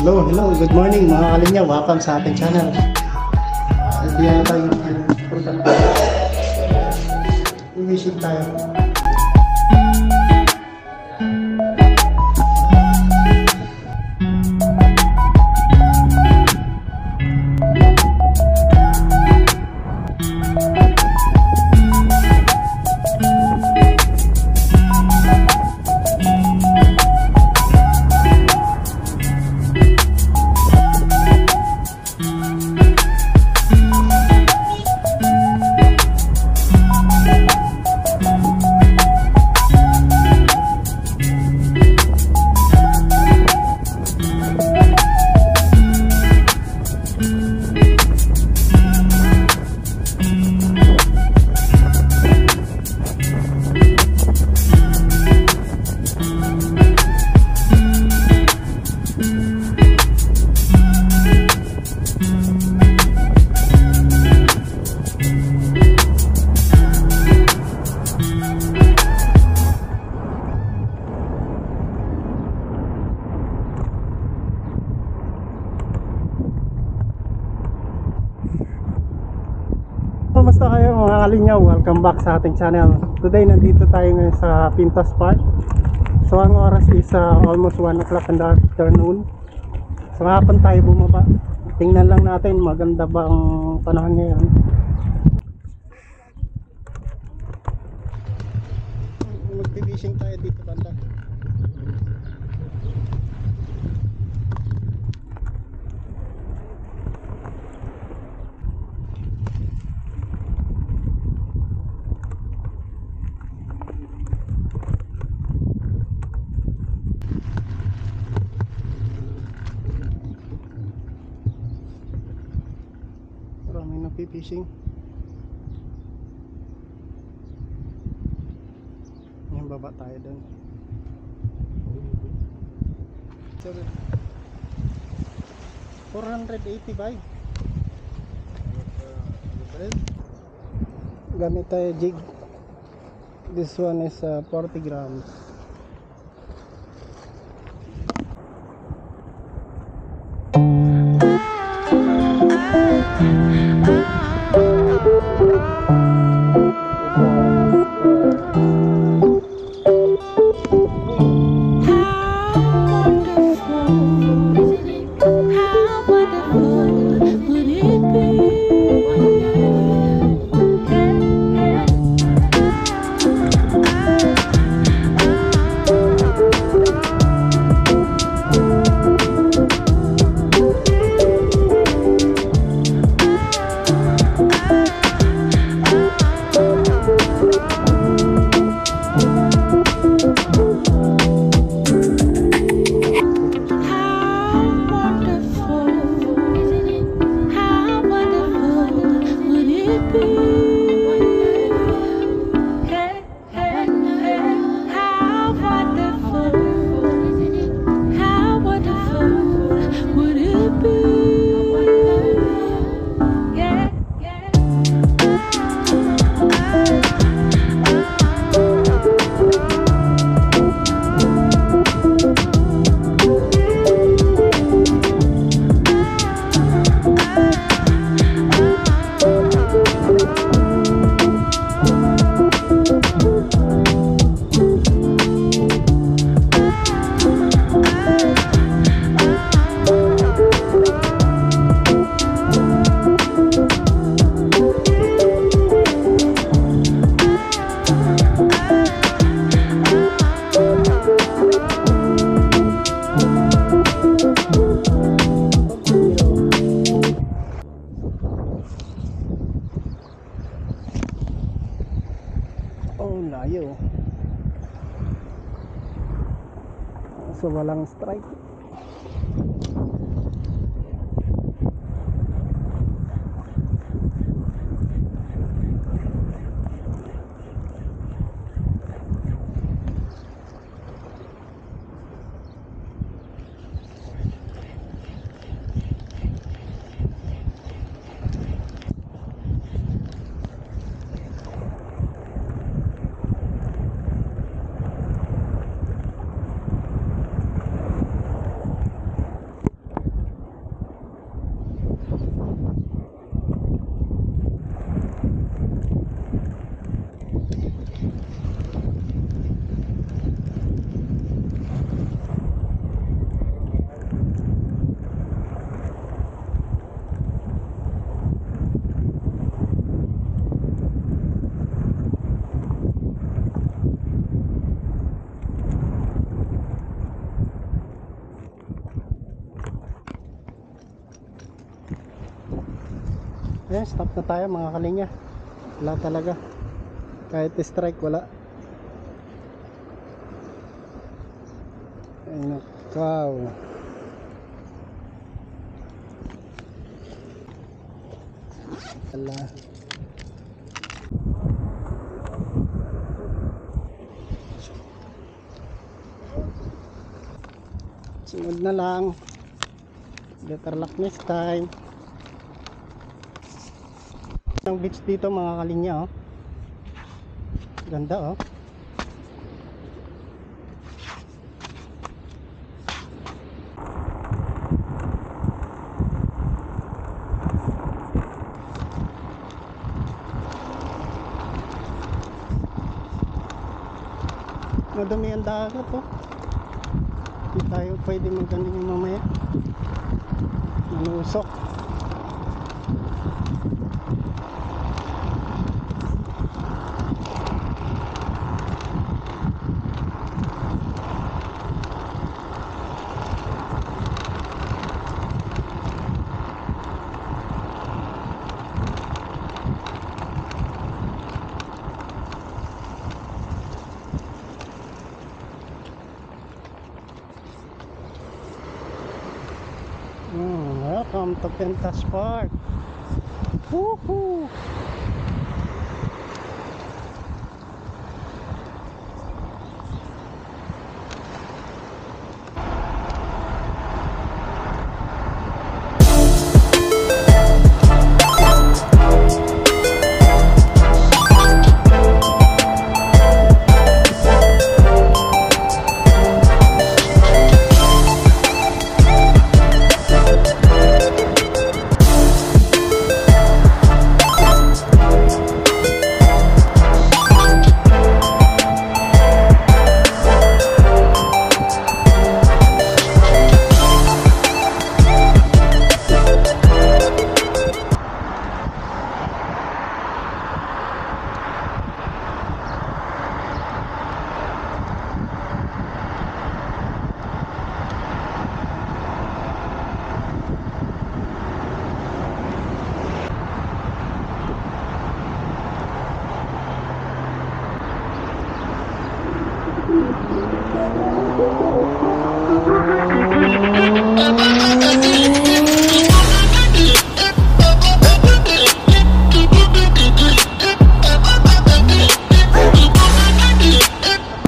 Hello, good morning mga kalinyaw. Welcome sa ating channel. Diyan tayo punta na. I-visit tayo. Kamusta kayo mga kalinyaw? Welcome back sa ating channel. Today nandito tayo ngayon sa Pintas Park. So ang oras is almost 1 o'clock in the afternoon. So hapon tayo bumaba. Tingnan lang natin maganda ba ang panahon ngayon. Mag-fishing tayo dito banda. Maraming nagpipishing. Yan, baba tayo dun. 485. Gamit tayo jig. This one is 40 grams. Oh, layo. So walang strike. Ayan, stop na tayo mga kalinya. Wala talaga. Kahit strike, wala. Ay nakaw. Wala. Sunod na lang. Better luck next time. Ang beach dito mga kalinya, oh. Ganda, oh. Madumi ang dagat, oh. Hindi tayo pwede maggaling mamaya. Manusok. Welcome to Pintas Park. Woohoo!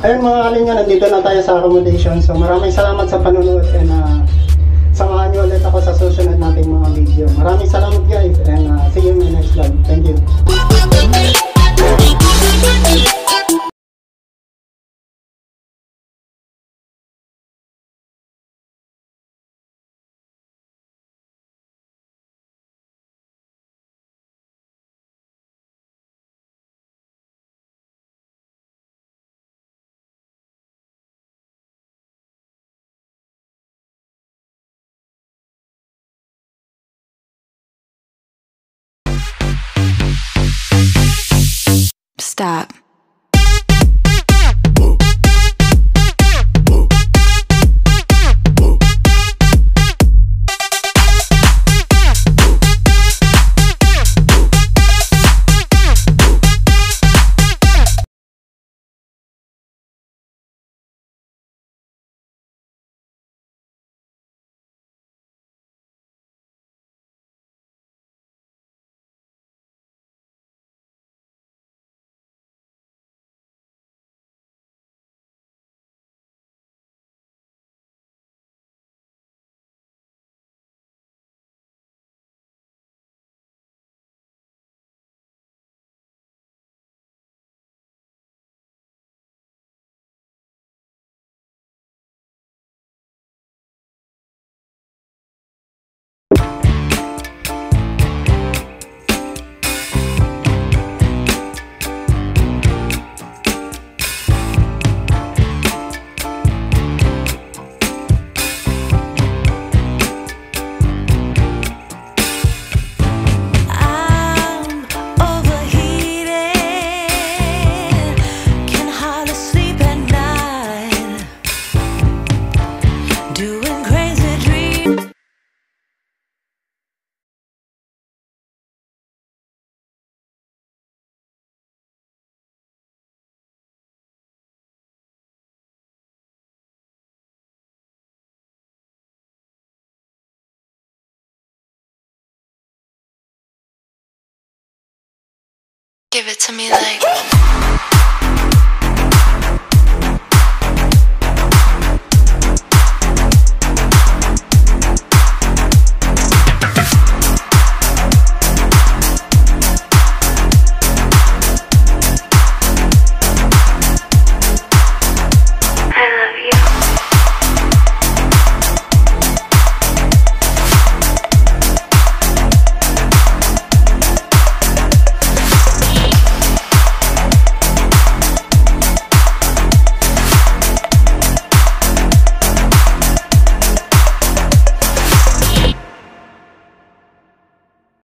Ayun mga kalinga, nandito na tayo sa accommodation. So maraming salamat sa panonood and samahan nyo ulit ako sa susunod nating mga video. Maraming salamat guys and see you in my next vlog. Thank you. Stop. Give it to me like.